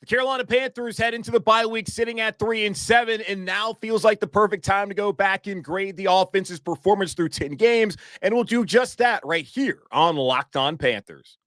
The Carolina Panthers head into the bye week sitting at 3-7, and now feels like the perfect time to go back and grade the offense's performance through 10 games, and we'll do just that right here on Locked On Panthers.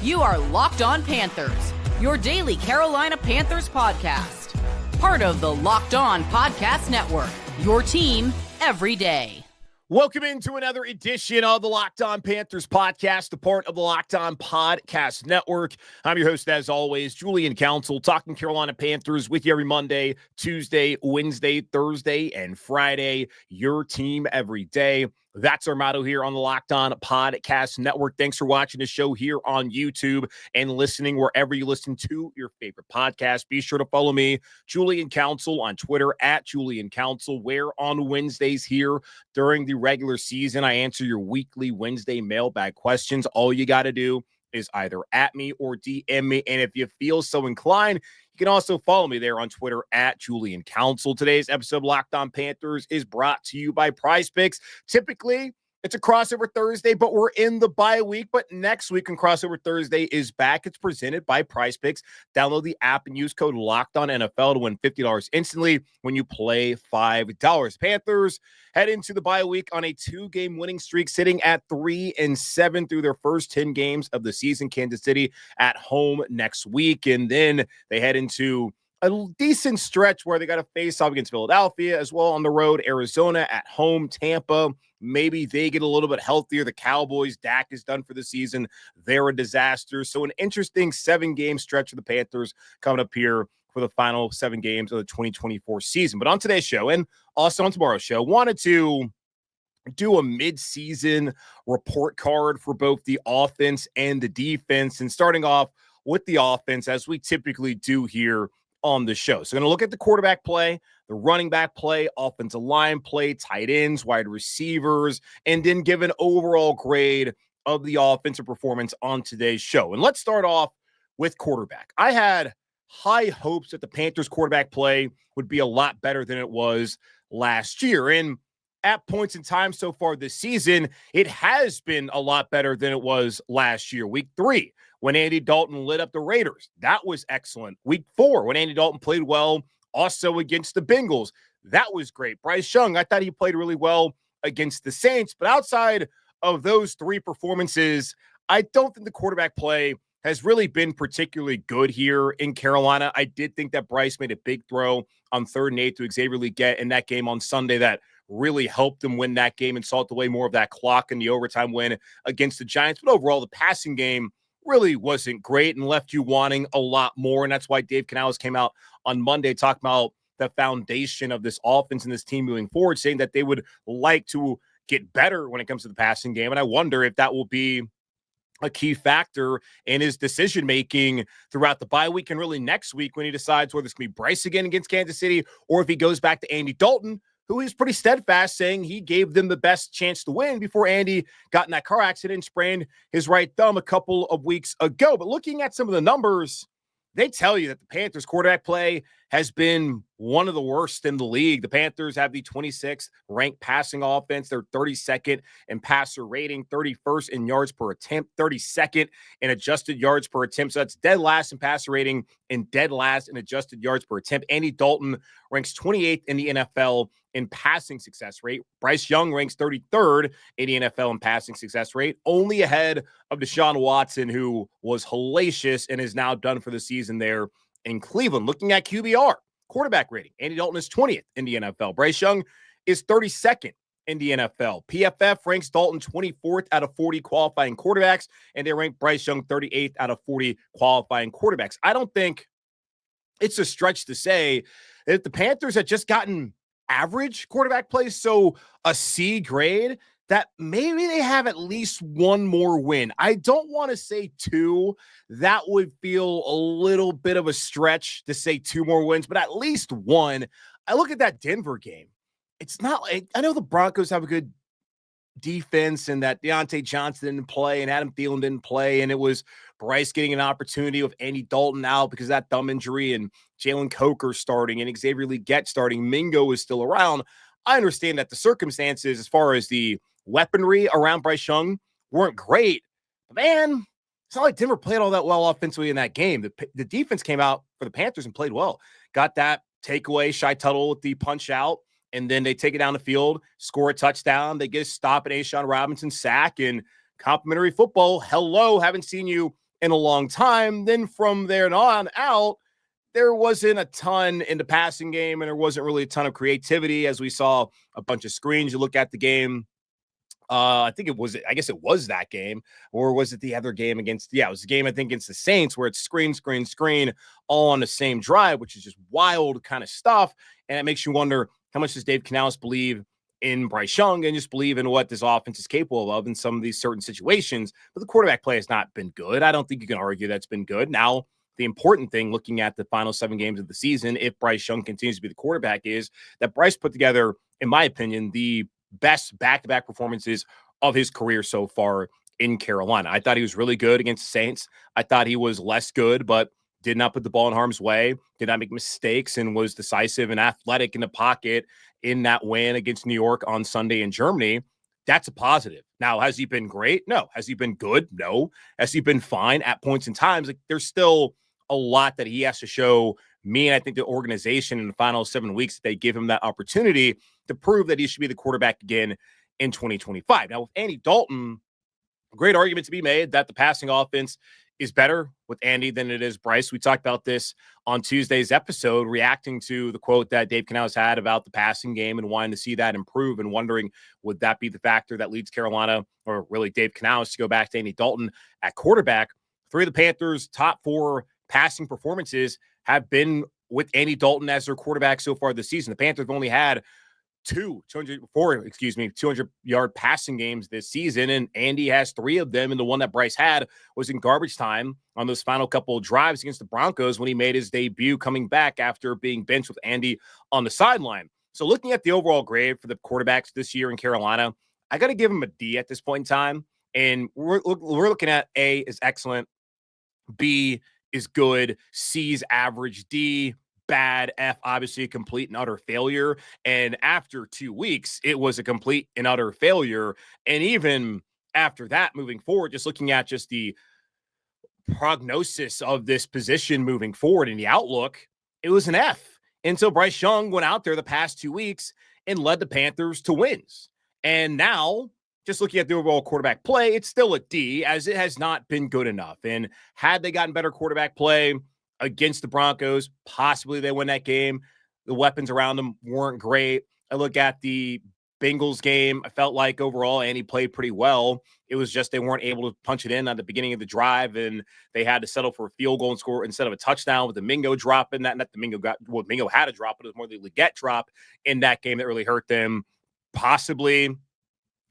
You are Locked On Panthers, your daily Carolina Panthers podcast. Part of the Locked On Podcast Network, your team every day. Welcome into another edition of the Locked On Panthers podcast, a part of the Locked On Podcast Network. I'm your host, as always, Julian Council, talking Carolina Panthers with you every Monday, Tuesday, Wednesday, Thursday, and Friday. Your team every day. That's our motto here on the Locked On Podcast Network. Thanks for watching the show here on YouTube and listening wherever you listen to your favorite podcast. Be sure to follow me, Julian Council, on Twitter at Julian Council, where on Wednesdays here during the regular season, I answer your weekly Wednesday mailbag questions. All you got to do is either at me or DM me. And if you feel so inclined, you can also follow me there on Twitter at Julian Council. Today's episode of Locked On Panthers is brought to you by PrizePicks. Typically, it's a crossover Thursday, but we're in the bye week. But next week, when crossover Thursday is back, it's presented by PrizePicks. Download the app and use code LOCKEDONNFL to win $50 instantly when you play $5. Panthers head into the bye week on a 2-game winning streak, sitting at 3-7 through their first 10 games of the season. Kansas City at home next week, and then they head into a decent stretch where they got to face off against Philadelphia as well on the road, Arizona at home, Tampa. Maybe they get a little bit healthier. The Cowboys, Dak is done for the season. They're a disaster. So an interesting 7-game stretch of the Panthers coming up here for the final 7 games of the 2024 season. But on today's show, and also on tomorrow's show, wanted to do a mid-season report card for both the offense and the defense. And starting off with the offense, as we typically do here on the show. So going to look at the quarterback play, the running back play, offensive line play, tight ends, wide receivers, and then give an overall grade of the offensive performance on today's show. And let's start off with quarterback. I had high hopes that the Panthers quarterback play would be a lot better than it was last year. And at points in time so far this season, it has been a lot better than it was last year. Week 3, when Andy Dalton lit up the Raiders, that was excellent. Week 4, when Andy Dalton played well, also against the Bengals, that was great. Bryce Young, I thought he played really well against the Saints. But outside of those 3 performances, I don't think the quarterback play has really been particularly good here in Carolina. I did think that Bryce made a big throw on 3rd and 8 to Xavier Legette in that game on Sunday that really helped them win that game and salt away more of that clock in the overtime win against the Giants. But overall, the passing game really wasn't great and left you wanting a lot more. And that's why Dave Canales came out on Monday talking about the foundation of this offense and this team moving forward, saying that they would like to get better when it comes to the passing game. And I wonder if that will be a key factor in his decision-making throughout the bye week and really next week when he decides whether it's going to be Bryce again against Kansas City or if he goes back to Andy Dalton, who is pretty steadfast, saying he gave them the best chance to win before Andy got in that car accident and sprained his right thumb a couple of weeks ago. But looking at some of the numbers, they tell you that the Panthers quarterback play has been one of the worst in the league. The Panthers have the 26th ranked passing offense. They're 32nd in passer rating, 31st in yards per attempt, 32nd in adjusted yards per attempt. So that's dead last in passer rating and dead last in adjusted yards per attempt. Andy Dalton ranks 28th in the NFL in passing success rate. Bryce Young ranks 33rd in the NFL in passing success rate, only ahead of Deshaun Watson, who was hellacious and is now done for the season there in Cleveland. Looking at QBR, quarterback rating, Andy Dalton is 20th in the NFL. Bryce Young is 32nd in the NFL. PFF ranks Dalton 24th out of 40 qualifying quarterbacks, and they rank Bryce Young 38th out of 40 qualifying quarterbacks. I don't think it's a stretch to say that the Panthers had just gotten average quarterback play, so a C grade, that maybe they have at least one more win. I don't want to say 2. That would feel a little bit of a stretch to say 2 more wins, but at least 1. I look at that Denver game. It's not like, I know the Broncos have a good defense and that Deontay Johnson didn't play and Adam Thielen didn't play, and it was Bryce getting an opportunity with Andy Dalton out because of that thumb injury and Jalen Coker starting and Xavier Legette starting. Mingo is still around. I understand that the circumstances as far as the weaponry around Bryce Young weren't great. But man, it's not like Denver played all that well offensively in that game. The defense came out for the Panthers and played well. Got that takeaway, Shy Tuttle with the punch out, and then they take it down the field, score a touchdown. They get a stop at A'Shawn Robinson sack and complimentary football. Hello, haven't seen you in a long time. Then from there on out, there wasn't a ton in the passing game, and there wasn't really a ton of creativity as we saw a bunch of screens. You look at the game. I guess it was that game, or was it the other game against, it was the game, I think, against the Saints, where it's screen, all on the same drive, which is just wild kind of stuff. And it makes you wonder, how much does Dave Canales believe in Bryce Young and just believe in what this offense is capable of in some of these certain situations? But the quarterback play has not been good. I don't think you can argue that's been good. Now, the important thing, looking at the final 7 games of the season, if Bryce Young continues to be the quarterback, is that Bryce put together, in my opinion, the best back-to-back performances of his career so far in Carolina. I thought he was really good against the Saints. I thought he was less good, but did not put the ball in harm's way, did not make mistakes, and was decisive and athletic in the pocket in that win against New York on Sunday in Germany. That's a positive. Now, has he been great? No. Has he been good? No. Has he been fine at points and times? Like, there's still a lot that he has to show me, and I think the organization in the final 7 weeks, they give him that opportunity to prove that he should be the quarterback again in 2025. Now, with Andy Dalton, a great argument to be made that the passing offense is better with Andy than it is Bryce. We talked about this on Tuesday's episode, reacting to the quote that Dave Canales had about the passing game and wanting to see that improve and wondering, would that be the factor that leads Carolina, or really Dave Canales, to go back to Andy Dalton at quarterback? 3 of the Panthers' top 4 passing performances have been with Andy Dalton as their quarterback so far this season. The Panthers have only had 200-yard passing games this season, and Andy has 3 of them, and the one that Bryce had was in garbage time on those final couple of drives against the Broncos when he made his debut coming back after being benched with Andy on the sideline. So looking at the overall grade for the quarterbacks this year in Carolina, I got to give him a D at this point in time, and we're looking at A is excellent, B is good, C's average, D bad, F obviously a complete and utter failure. And after 2 weeks, it was a complete and utter failure. And even after that, moving forward, just looking at just the prognosis of this position moving forward and the outlook, it was an F. And so Bryce Young went out there the past 2 weeks and led the Panthers to wins. And now, just looking at the overall quarterback play, it's still a D, as it has not been good enough. And had they gotten better quarterback play against the Broncos, possibly they win that game. The weapons around them weren't great. I look at the Bengals game. I felt like overall Andy played pretty well. It was just they weren't able to punch it in at the beginning of the drive, and they had to settle for a field goal and score instead of a touchdown with the Mingo dropping that. Not the Mingo got – well, Mingo had a drop, but it was more the Leggett drop in that game that really hurt them. Possibly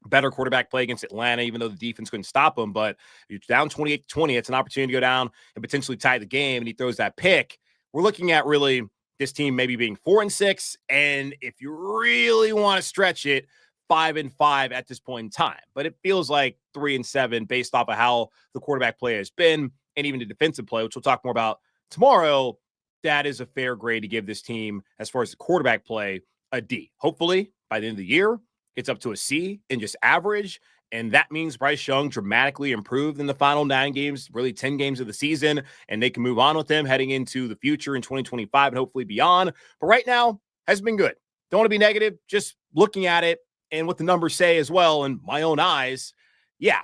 better quarterback play against Atlanta, even though the defense couldn't stop him. But you're down 28-20. It's an opportunity to go down and potentially tie the game, and he throws that pick. We're looking at really this team maybe being 4-6, and if you really want to stretch it, 5-5 at this point in time. But it feels like 3-7 based off of how the quarterback play has been, and even the defensive play, which we'll talk more about tomorrow. That is a fair grade to give this team as far as the quarterback play, a D. Hopefully, by the end of the year, it's up to a C and just average. And that means Bryce Young dramatically improved in the final 9 games, really 10 games of the season, and they can move on with him heading into the future in 2025 and hopefully beyond. But right now, has been good. Don't want to be negative, just looking at it and what the numbers say as well in my own eyes. Yeah,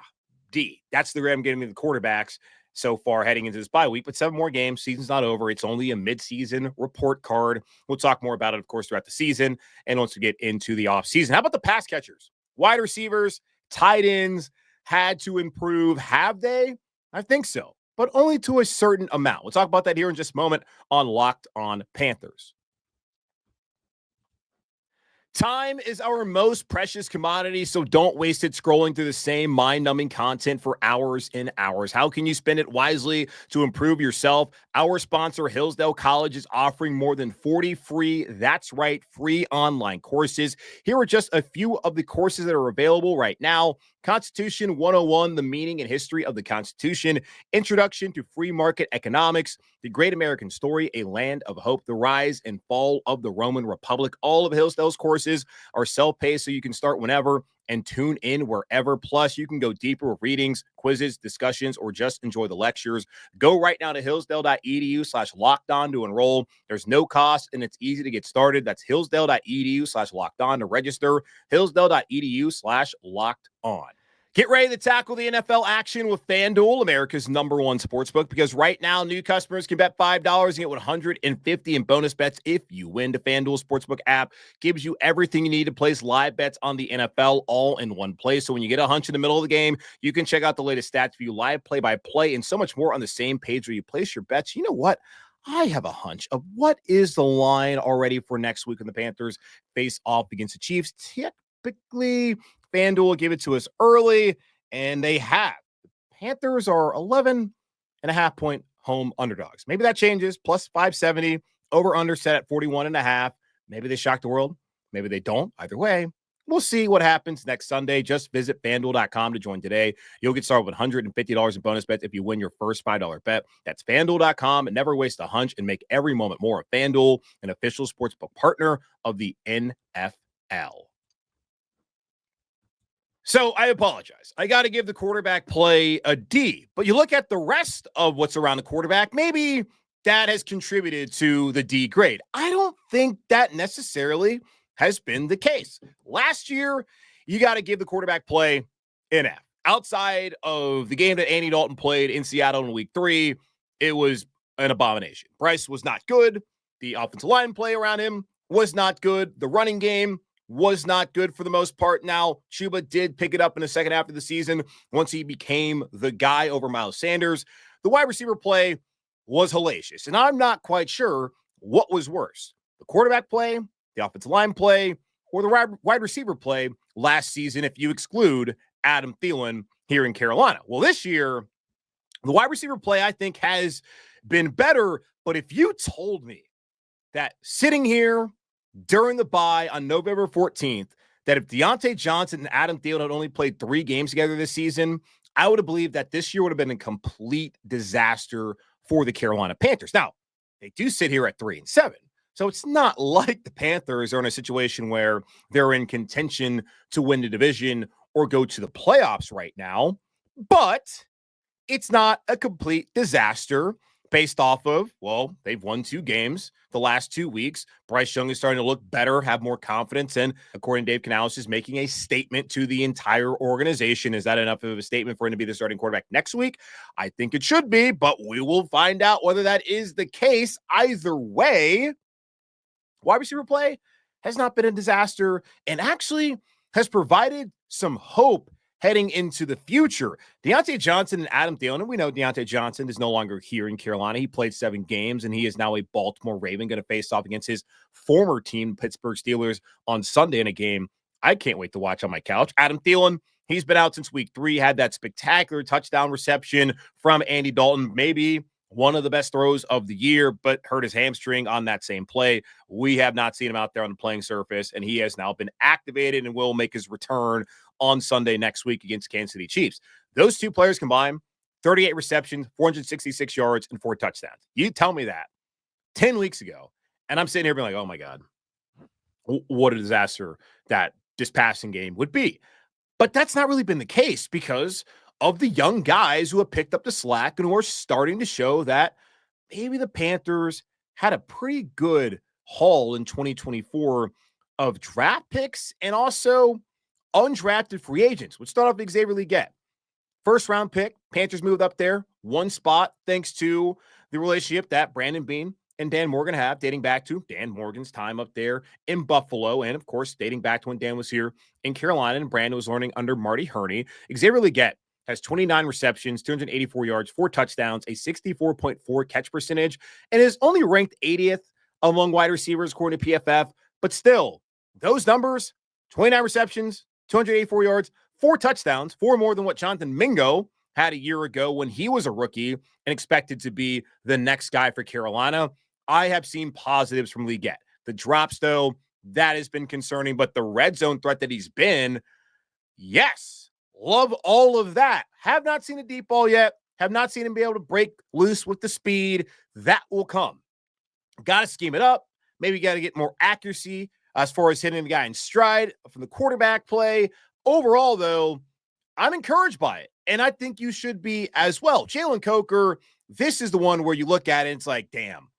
D. That's the grade I'm giving the quarterbacks so far heading into this bye week. But 7 more games, season's not over. It's only a midseason report card. We'll talk more about it, of course, throughout the season and once we get into the offseason. How about the pass catchers? Wide receivers, tight ends had to improve. Have they? I think so, but only to a certain amount. We'll talk about that here in just a moment on Locked On Panthers. Time is our most precious commodity, so don't waste it scrolling through the same mind-numbing content for hours and hours. How can you spend it wisely to improve yourself? Our sponsor, Hillsdale College, is offering more than 40 free, that's right, free online courses. Here are just a few of the courses that are available right now. Constitution 101, the meaning and history of the Constitution, Introduction to Free Market Economics, The Great American Story, A Land of Hope, The Rise and Fall of the Roman Republic. All of Hillsdale's courses are self-paced, so you can start whenever and tune in wherever. Plus, you can go deeper with readings, quizzes, discussions, or just enjoy the lectures. Go right now to hillsdale.edu/lockedon to enroll. There's no cost, and it's easy to get started. That's hillsdale.edu/lockedon to register. hillsdale.edu/lockedon. Get ready to tackle the NFL action with FanDuel, America's #1 sportsbook, because right now new customers can bet $5 and get $150 in bonus bets if you win. The FanDuel Sportsbook app gives you everything you need to place live bets on the NFL all in one place. So when you get a hunch in the middle of the game, you can check out the latest stats, view live play-by-play, and so much more on the same page where you place your bets. You know what? I have a hunch of what is the line already for next week when the Panthers face off against the Chiefs. Typically, FanDuel will give it to us early, and they have. The Panthers are 11.5-point home underdogs. Maybe that changes. Plus 570, over-under set at 41.5. Maybe they shock the world. Maybe they don't. Either way, we'll see what happens next Sunday. Just visit FanDuel.com to join today. You'll get started with $150 in bonus bets if you win your first $5 bet. That's FanDuel.com. And never waste a hunch and make every moment more. FanDuel, an official sportsbook partner of the NFL. So I apologize. I got to give the quarterback play a D. But you look at the rest of what's around the quarterback, maybe that has contributed to the D grade. I don't think that necessarily has been the case. Last year, you got to give the quarterback play an F. Outside of the game that Andy Dalton played in Seattle in week 3, it was an abomination. Bryce was not good. The offensive line play around him was not good. The running game was not good for the most part. Now, Chuba did pick it up in the second half of the season once he became the guy over Miles Sanders. The wide receiver play was hellacious, and I'm not quite sure what was worse, the quarterback play, the offensive line play, or the wide receiver play last season if you exclude Adam Thielen here in Carolina. Well, this year, the wide receiver play, I think, has been better, but if you told me that sitting here during the bye on November 14th, that if Deontay Johnson and Adam Thielen had only played 3 games together this season, I would have believed that this year would have been a complete disaster for the Carolina Panthers. Now, they do sit here at 3-7, so it's not like the Panthers are in a situation where they're in contention to win the division or go to the playoffs right now, but it's not a complete disaster based off of, well, they've won 2 games the last 2 weeks. Bryce Young is starting to look better, have more confidence, and according to Dave Canales, is making a statement to the entire organization. Is that enough of a statement for him to be the starting quarterback next week? I think it should be, but we will find out whether that is the case. Either way, wide receiver play has not been a disaster and actually has provided some hope heading into the future. Deontay Johnson and Adam Thielen, we know Deontay Johnson is no longer here in Carolina. He played 7 games, and he is now a Baltimore Raven going to face off against his former team, Pittsburgh Steelers, on Sunday in a game I can't wait to watch on my couch. Adam Thielen, he's been out since week 3, had that spectacular touchdown reception from Andy Dalton, maybe one of the best throws of the year, but hurt his hamstring on that same play. We have not seen him out there on the playing surface, and he has now been activated and will make his return on Sunday next week against Kansas City Chiefs. Those 2 players combined, 38 receptions, 466 yards, and 4 touchdowns. You tell me that 10 weeks ago, and I'm sitting here being like, oh my God, what a disaster that this passing game would be. But that's not really been the case because of the young guys who have picked up the slack and who are starting to show that maybe the Panthers had a pretty good haul in 2024 of draft picks and also undrafted free agents. Let's start off with Xavier Legette. First round pick, Panthers moved up there 1 spot thanks to the relationship that Brandon Beane and Dan Morgan have, dating back to Dan Morgan's time up there in Buffalo, and of course, dating back to when Dan was here in Carolina and Brandon was learning under Marty Herney. Xavier Legette has 29 receptions, 284 yards, 4 touchdowns, a 64.4 catch percentage, and is only ranked 80th among wide receivers according to PFF. But still, those numbers, 29 receptions, 284 yards, 4 touchdowns, 4 more than what Jonathan Mingo had a year ago when he was a rookie and expected to be the next guy for Carolina. I have seen positives from Legette. The drops, though, that has been concerning, but the red zone threat that he's been, yes, love all of that. Have not seen a deep ball yet. Have not seen him be able to break loose with the speed. That will come. Got to scheme it up. Maybe got to get more accuracy as far as hitting the guy in stride from the quarterback play. Overall, though, I'm encouraged by it, and I think you should be as well. Jalen Coker, this is the one where you look at it and it's like, damn,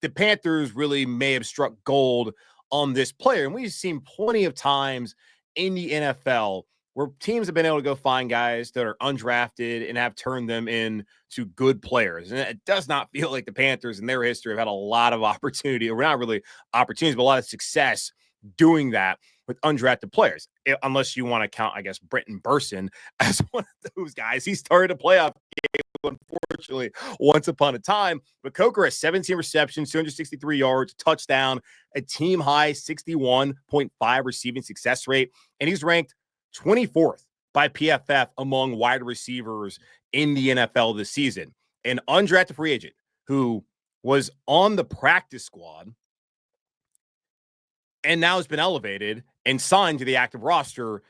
the Panthers really may have struck gold on this player. And we've seen plenty of times in the NFL where teams have been able to go find guys that are undrafted and have turned them into good players. And it does not feel like the Panthers in their history have had a lot of opportunity, or not really opportunities, but a lot of success doing that with undrafted players, unless you want to count, I guess, Brenton Burson as one of those guys. He started a playoff game, unfortunately, once upon a time. But Coker has 17 receptions, 263 yards, touchdown, a team high 61.5 receiving success rate, and he's ranked 24th by PFF among wide receivers in the NFL this season. An undrafted free agent who was on the practice squad and now has been elevated and signed to the active roster,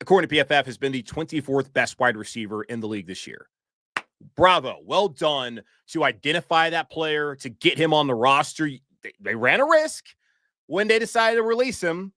according to PFF, has been the 24th best wide receiver in the league this year. Bravo. Well done to identify that player, to get him on the roster. They ran a risk when they decided to release him,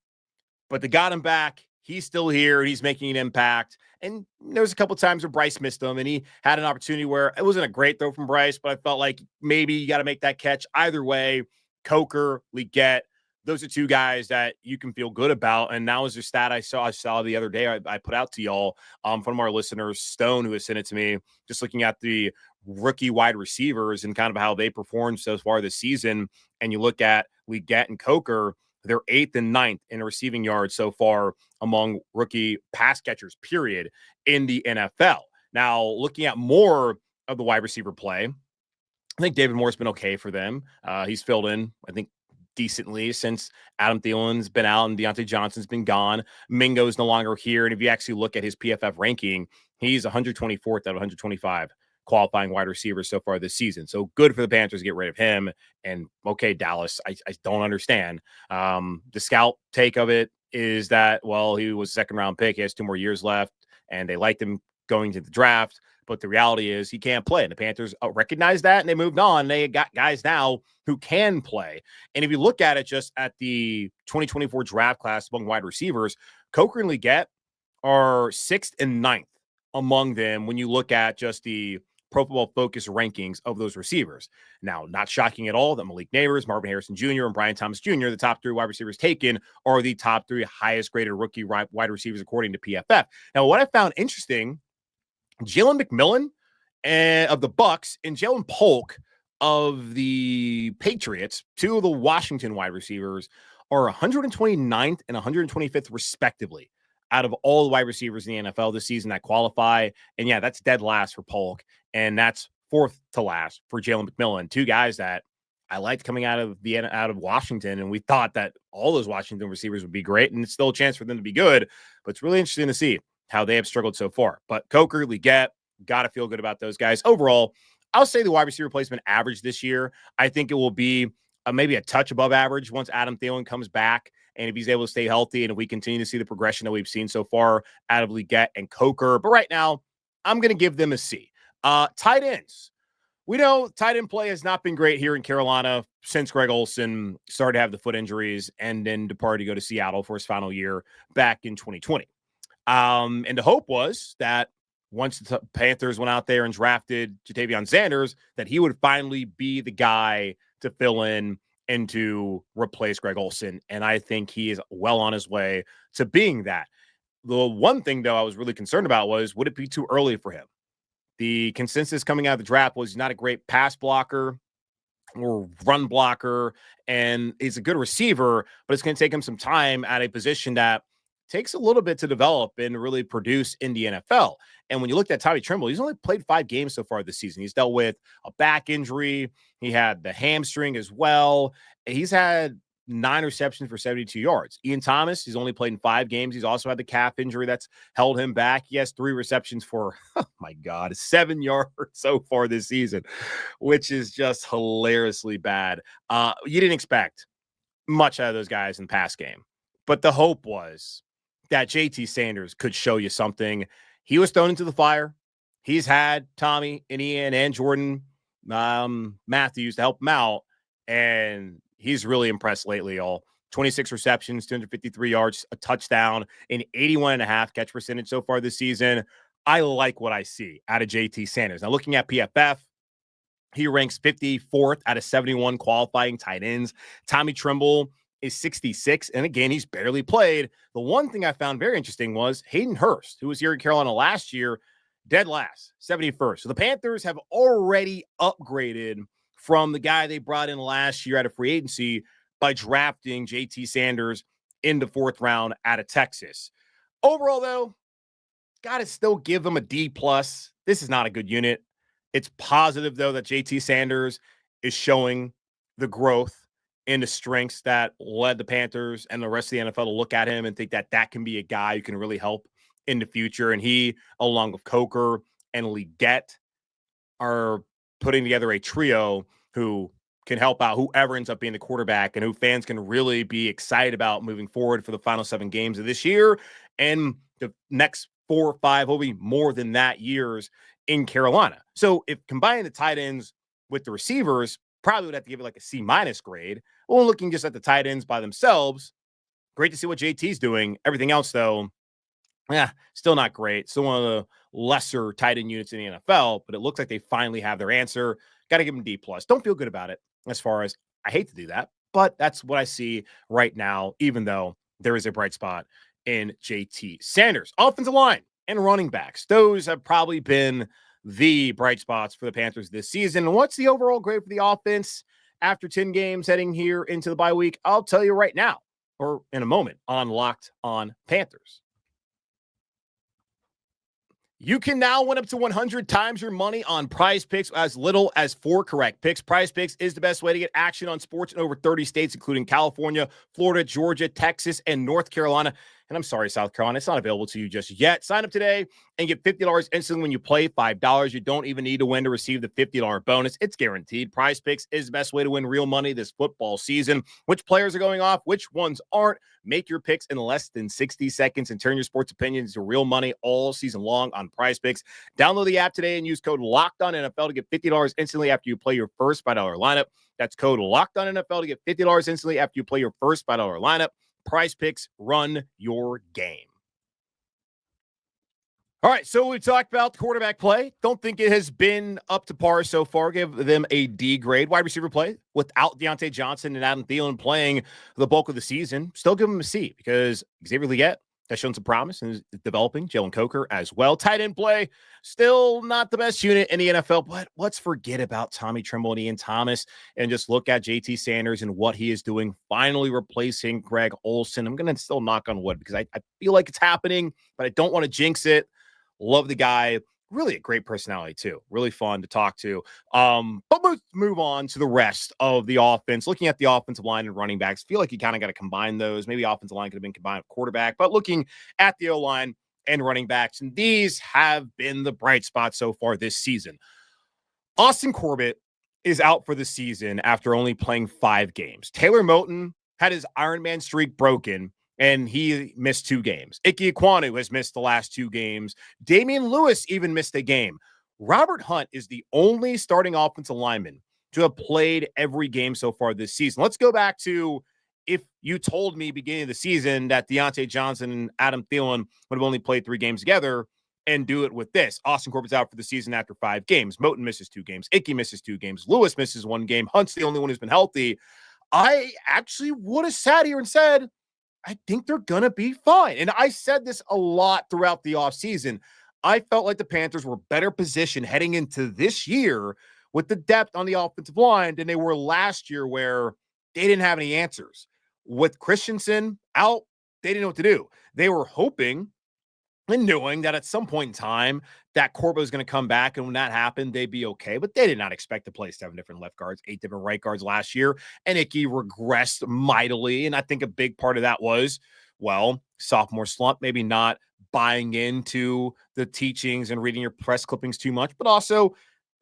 but they got him back. He's still here. He's making an impact. And there was a couple times where Bryce missed him, and he had an opportunity where it wasn't a great throw from Bryce, but I felt like maybe you got to make that catch. Either way, Coker, Leggett, those are two guys that you can feel good about. And now is a stat I saw the other day I put out to y'all from our listeners, Stone, who has sent it to me, just looking at the rookie wide receivers and kind of how they performed so far this season. And you look at Leggett and Coker, they're 8th and 9th in receiving yards so far among rookie pass catchers, period, in the NFL. Now, looking at more of the wide receiver play, I think David Moore's been okay for them. He's filled in, I think, decently since Adam Thielen's been out and Deontay Johnson's been gone. Mingo's no longer here. And if you actually look at his PFF ranking, he's 124th out of 125 qualifying wide receivers so far this season. So good for the Panthers to get rid of him. And okay, Dallas, I don't understand. The scout take of it is that, well, he was a second round pick. He has 2 more years left and they liked him going to the draft. But the reality is he can't play. And the Panthers recognized that and they moved on. They got guys now who can play. And if you look at it just at the 2024 draft class among wide receivers, Coker and Leggett are 6th and 9th among them when you look at just the Pro Football Focus rankings of those receivers. Now, not shocking at all that Malik Neighbors, Marvin Harrison Jr., and Brian Thomas Jr., the top 3 wide receivers taken, are the top 3 highest graded rookie wide receivers according to PFF. Now, what I found interesting, Jalen McMillan of the Bucks and Jalen Polk of the Patriots, 2 of the Washington wide receivers, are 129th and 125th respectively out of all the wide receivers in the NFL this season that qualify. And yeah, that's dead last for Polk, and that's 4th to last for Jalen McMillan. 2 guys that I liked coming out of Washington, and we thought that all those Washington receivers would be great, and it's still a chance for them to be good. But it's really interesting to see how they have struggled so far. But Coker, Leggett, got to feel good about those guys. Overall, I'll say the wide receiver placement average this year, I think it will be maybe a touch above average once Adam Thielen comes back. And if he's able to stay healthy and if we continue to see the progression that we've seen so far out of Leggett and Coker. But right now, I'm going to give them a C. Tight ends. We know tight end play has not been great here in Carolina since Greg Olsen started to have the foot injuries and then departed to go to Seattle for his final year back in 2020. And the hope was that once the Panthers went out there and drafted Jatavion Sanders, that he would finally be the guy to fill in and to replace Greg Olsen. And I think he is well on his way to being that. The one thing, though, I was really concerned about was, would it be too early for him? The consensus coming out of the draft was he's not a great pass blocker or run blocker, and he's a good receiver, but it's going to take him some time at a position that takes a little bit to develop and really produce in the NFL. And when you look at Tommy Tremble, he's only played 5 games so far this season. He's dealt with a back injury. He had the hamstring as well. He's had 9 receptions for 72 yards. Ian Thomas, he's only played in 5 games. He's also had the calf injury that's held him back. He has 3 receptions for, oh my God, 7 yards so far this season, which is just hilariously bad. You didn't expect much out of those guys in the pass game, but the hope was that JT Sanders could show you something. He was thrown into the fire. He's had Tommy and Ian and Jordan Matthews to help him out, and he's really impressed lately, all 26 receptions, 253 yards, a touchdown, an 81.5 catch percentage so far this season. I like what I see out of JT Sanders. Now, looking at PFF, he ranks 54th out of 71 qualifying tight ends. Tommy Tremble is 66, and again, he's barely played. The one thing I found very interesting was Hayden Hurst, who was here in Carolina last year, dead last, 71st. So the Panthers have already upgraded from the guy they brought in last year out of free agency by drafting JT Sanders in the 4th round out of Texas. Overall, though, got to still give them a D+. This is not a good unit. It's positive, though, that JT Sanders is showing the growth and the strengths that led the Panthers and the rest of the NFL to look at him and think that that can be a guy who can really help in the future. And he, along with Coker and Leggett, are putting together a trio who can help out whoever ends up being the quarterback and who fans can really be excited about moving forward for the final 7 games of this year. And the next 4 or 5 will be more than that years in Carolina. So if combining the tight ends with the receivers, probably would have to give it like a C- grade. Well, looking just at the tight ends by themselves, great to see what JT's doing. Everything else, though, still not great. Still one of the lesser tight end units in the NFL, but it looks like they finally have their answer. Got to give them D+. Don't feel good about it as far as I hate to do that, but that's what I see right now, even though there is a bright spot in JT Sanders. Offensive line and running backs. Those have probably been the bright spots for the Panthers this season. And what's the overall grade for the offense after 10 games heading here into the bye week? I'll tell you right now, or in a moment, on Locked On Panthers. You can now win up to 100 times your money on PrizePicks as little as 4 correct picks. PrizePicks is the best way to get action on sports in over 30 states, including California, Florida, Georgia, Texas, and North Carolina. And I'm sorry, South Carolina, it's not available to you just yet. Sign up today and get $50 instantly when you play $5. You don't even need to win to receive the $50 bonus. It's guaranteed. PrizePicks is the best way to win real money this football season. Which players are going off? Which ones aren't? Make your picks in less than 60 seconds and turn your sports opinions to real money all season long on PrizePicks. Download the app today and use code LOCKEDONNFL to get $50 instantly after you play your first $5 lineup. That's code LOCKEDONNFL to get $50 instantly after you play your first $5 lineup. PrizePicks, run your game. All right, so we talked about the quarterback play. Don't think it has been up to par so far. Give them a D grade. Wide receiver play without Deontay Johnson and Adam Thielen playing the bulk of the season. Still give them a C because Xavier Leggett has shown some promise and is developing. Jalen Coker as well. Tight end play, still not the best unit in the NFL, but let's forget about Tommy Tremble and Ian Thomas and just look at JT Sanders and what he is doing, finally replacing Greg Olsen. I'm going to still knock on wood because I feel like it's happening, but I don't want to jinx it. Love the guy. Really a great personality, too. Really fun to talk to. But let's move on to the rest of the offense. Looking at the offensive line and running backs, feel like you kind of got to combine those. Maybe offensive line could have been combined with quarterback. But looking at the O-line and running backs, and these have been the bright spots so far this season. Austin Corbett is out for the season after only playing 5 games. Taylor Moton had his Ironman streak broken, and he missed 2 games. Ike Ekwonu has missed the last 2 games. Damian Lewis even missed a game. Robert Hunt is the only starting offensive lineman to have played every game so far this season. Let's go back to if you told me beginning of the season that Deontay Johnson and Adam Thielen would have only played 3 games together and do it with this. Austin Corbett's out for the season after 5 games. Moton misses 2 games. Ike misses 2 games. Lewis misses 1 game. Hunt's the only one who's been healthy. I actually would have sat here and said, I think they're going to be fine. And I said this a lot throughout the offseason. I felt like the Panthers were better positioned heading into this year with the depth on the offensive line than they were last year where they didn't have any answers. With Christensen out, they didn't know what to do. They were hoping and knowing that at some point in time that Corbett was going to come back, and when that happened, they'd be okay. But they did not expect to play 7 different left guards, 8 different right guards last year, and Ike regressed mightily. And I think a big part of that was, well, sophomore slump, maybe not buying into the teachings and reading your press clippings too much, but also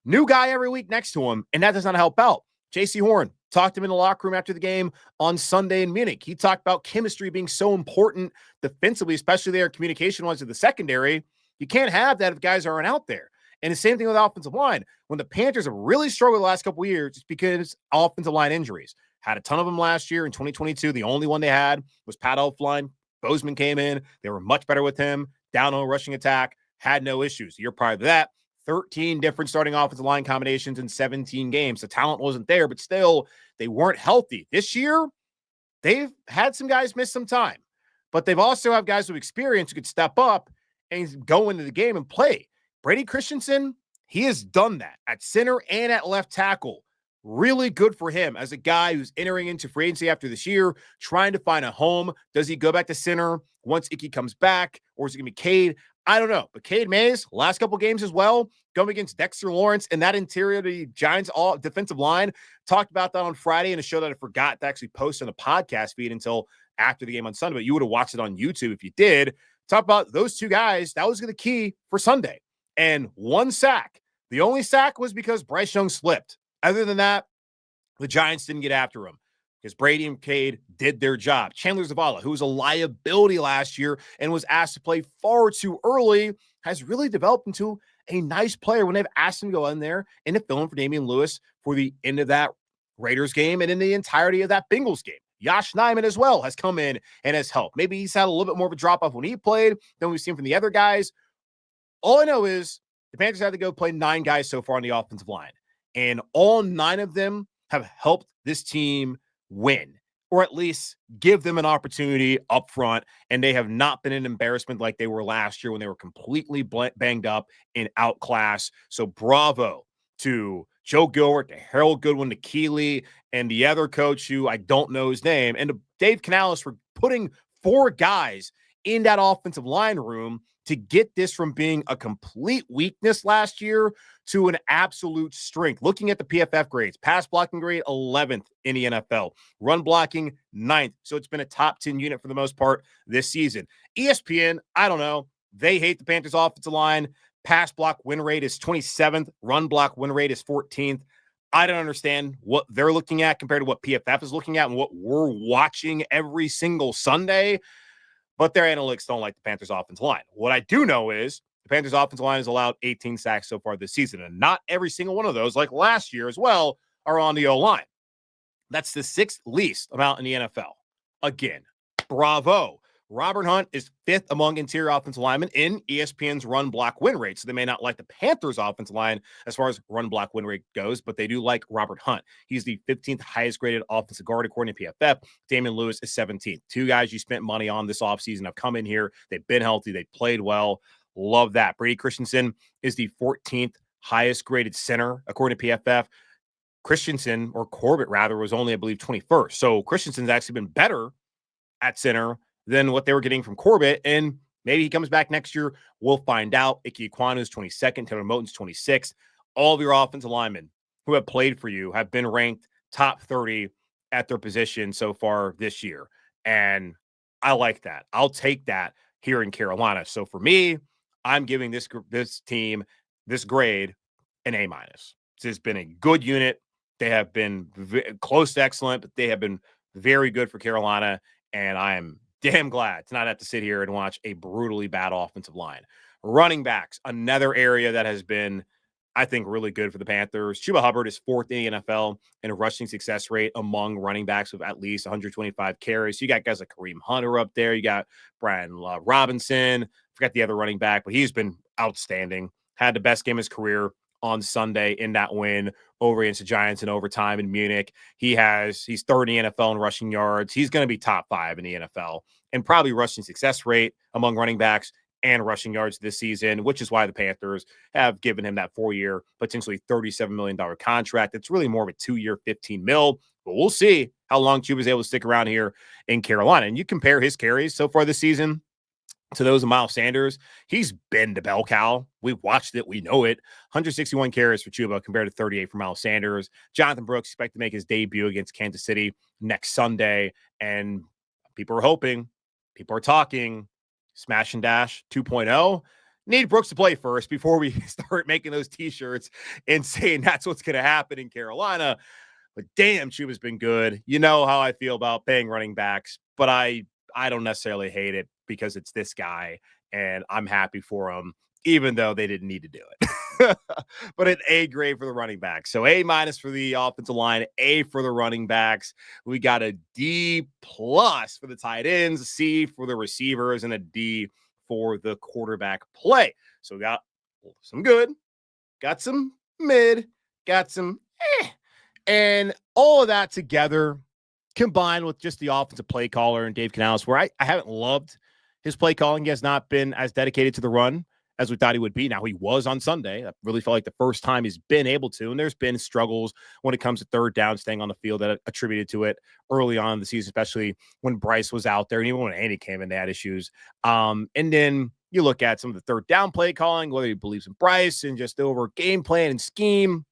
new guy every week next to him, and that does not help out. J.C. Horn talked to him in the locker room after the game on Sunday in Munich. He talked about chemistry being so important defensively, especially there communication-wise to the secondary. You can't have that if guys aren't out there. And the same thing with the offensive line. When the Panthers have really struggled the last couple of years, it's because offensive line injuries. Had a ton of them last year in 2022. The only one they had was Pat Elflein. Bozeman came in. They were much better with him. Downhill rushing attack. Had no issues. The year prior to that, 13 different starting offensive line combinations in 17 games. The talent wasn't there, but still, they weren't healthy. This year, they've had some guys miss some time, but they've also have guys with experience who could step up and go into the game and play. Brady Christensen, he has done that at center and at left tackle. Really good for him as a guy who's entering into free agency after this year, trying to find a home. Does he go back to center once Icky comes back, or is it going to be Cade? I don't know. But Cade Mays, last couple games as well, going against Dexter Lawrence and that interior of the Giants all defensive line. Talked about that on Friday in a show that I forgot to actually post on the podcast feed until after the game on Sunday, but you would have watched it on YouTube if you did. Talk about those two guys. That was the key for Sunday. And one sack. The only sack was because Bryce Young slipped. Other than that, the Giants didn't get after him because Brady and Cade did their job. Chandler Zavala, who was a liability last year and was asked to play far too early, has really developed into a nice player when they've asked him to go in there and to fill in for Damian Lewis for the end of that Raiders game and in the entirety of that Bengals game. Yosh Nijman as well has come in and has helped. Maybe he's had a little bit more of a drop-off when he played than we've seen from the other guys. All I know is the Panthers had to go play 9 guys so far on the offensive line, and all 9 of them have helped this team win, or at least give them an opportunity up front, and they have not been an embarrassment like they were last year when they were completely banged up and outclassed. So bravo to Joe Gilbert, to Harold Goodwin, to Keeley, and the other coach who I don't know his name, and to Dave Canales for putting 4 guys in that offensive line room to get this from being a complete weakness last year to an absolute strength. Looking at the PFF grades, pass blocking grade 11th in the NFL, run blocking 9th. So it's been a top 10 unit for the most part this season. ESPN, I don't know. They hate the Panthers offensive line. Pass block win rate is 27th. Run block win rate is 14th. I don't understand what they're looking at compared to what PFF is looking at and what we're watching every single Sunday. But their analytics don't like the Panthers offensive line. What I do know is the Panthers offensive line has allowed 18 sacks so far this season, and not every single one of those, like last year as well, are on the O-line. That's the 6th least amount in the NFL. Again, bravo. Robert Hunt is 5th among interior offensive linemen in ESPN's run block win rate. So they may not like the Panthers offensive line as far as run block win rate goes, but they do like Robert Hunt. He's the 15th highest graded offensive guard according to PFF. Damian Lewis is 17th. 2 guys you spent money on this offseason have come in here. They've been healthy. They played well. Love that. Brady Christensen is the 14th highest graded center according to PFF. Christensen, or Corbett rather, was only, I believe, 21st. So Christensen's actually been better at center than what they were getting from Corbett, and maybe he comes back next year. We'll find out. Ike Ekwonu is 22nd. Taylor Moton's 26th. All of your offensive linemen who have played for you have been ranked top 30 at their position so far this year, and I like that. I'll take that here in Carolina. So for me, I'm giving this team, this grade, an A-. This has been a good unit. They have been close to excellent, but they have been very good for Carolina, and I am damn glad to not have to sit here and watch a brutally bad offensive line. Running backs, another area that has been, I think, really good for the Panthers. Chuba Hubbard is 4th in the NFL in a rushing success rate among running backs with at least 125 carries. So you got guys like Kareem Hunter up there. You got Brian Robinson. Forgot the other running back, but he's been outstanding. Had the best game of his career on Sunday in that win over against the Giants in overtime in Munich. He's 3rd in the NFL in rushing yards. He's going to be top 5 in the NFL and probably rushing success rate among running backs and rushing yards this season, which is why the Panthers have given him that 4-year, potentially $37 million contract. It's really more of a 2-year, $15 million, but we'll see how long Chuba's able to stick around here in Carolina. And you compare his carries so far this season to those of Miles Sanders, he's been the bell cow. We've watched it. We know it. 161 carries for Chuba compared to 38 for Miles Sanders. Jonathan Brooks expect to make his debut against Kansas City next Sunday. And people are hoping, people are talking, Smash and Dash 2.0. Need Brooks to play first before we start making those T-shirts and saying that's what's going to happen in Carolina. But damn, Chuba's been good. You know how I feel about paying running backs, but I don't necessarily hate it because it's this guy, and I'm happy for him, even though they didn't need to do it. but an A grade for the running backs. So A minus for the offensive line, A for the running backs. We got a D plus for the tight ends, C for the receivers, and a D for the quarterback play. So we got some good, got some mid, got some and all of that together combined with just the offensive play caller and Dave Canales, where I haven't loved his play calling. He has not been as dedicated to the run as we thought he would be. Now, he was on Sunday. That really felt like the first time he's been able to, and there's been struggles when it comes to third down, staying on the field that attributed to it early on in the season, especially when Bryce was out there, and even when Andy came in, they had issues. And then you look at some of the third down play calling, whether he believes in Bryce and just over game plan and scheme.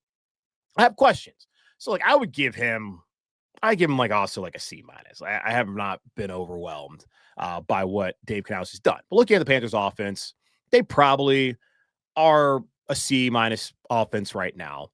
I have questions. So, like, I give him like also like a C minus. I have not been overwhelmed by what Dave Canales has done. But looking at the Panthers offense, they probably are a C minus offense right now.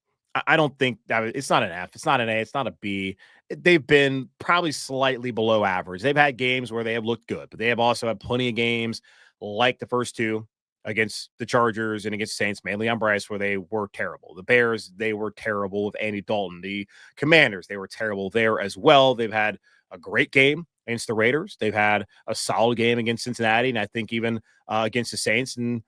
I don't think that it's not an F. It's not an A. It's not a B. They've been probably slightly below average. They've had games where they have looked good, but they have also had plenty of games like the first two against the Chargers and against Saints, mainly on Bryce, where they were terrible. The Bears, they were terrible with Andy Dalton. The Commanders, they were terrible there as well. They've had a great game against the Raiders. They've had a solid game against Cincinnati, and I think even against the Saints, and,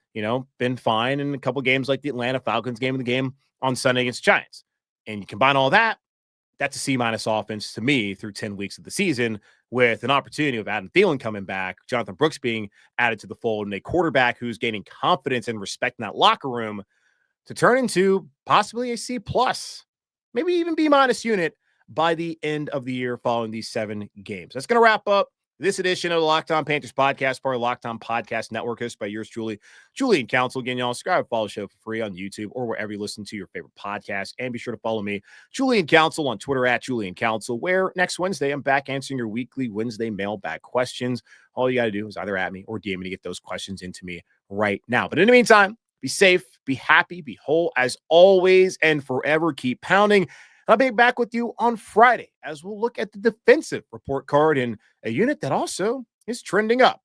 been fine in a couple games like the Atlanta Falcons game of the game on Sunday against the Giants. And you combine all that, that's a C-minus offense to me through 10 weeks of the season, with an opportunity of Adam Thielen coming back, Jonathan Brooks being added to the fold, and a quarterback who's gaining confidence and respect in that locker room to turn into possibly a C+, maybe even B- unit by the end of the year following these 7 games. That's going to wrap up this edition of the Locked On Panthers podcast, part of the Locked On Podcast Network, hosted by yours truly, Julian Council. Again, y'all, subscribe, follow the show for free on YouTube or wherever you listen to your favorite podcast. And be sure to follow me, Julian Council, on Twitter at Julian Council, where next Wednesday I'm back answering your weekly Wednesday mailbag questions. All you got to do is either at me or DM me to get those questions into me right now. But in the meantime, be safe, be happy, be whole as always, and forever keep pounding. I'll be back with you on Friday as we'll look at the defensive report card in a unit that also is trending up.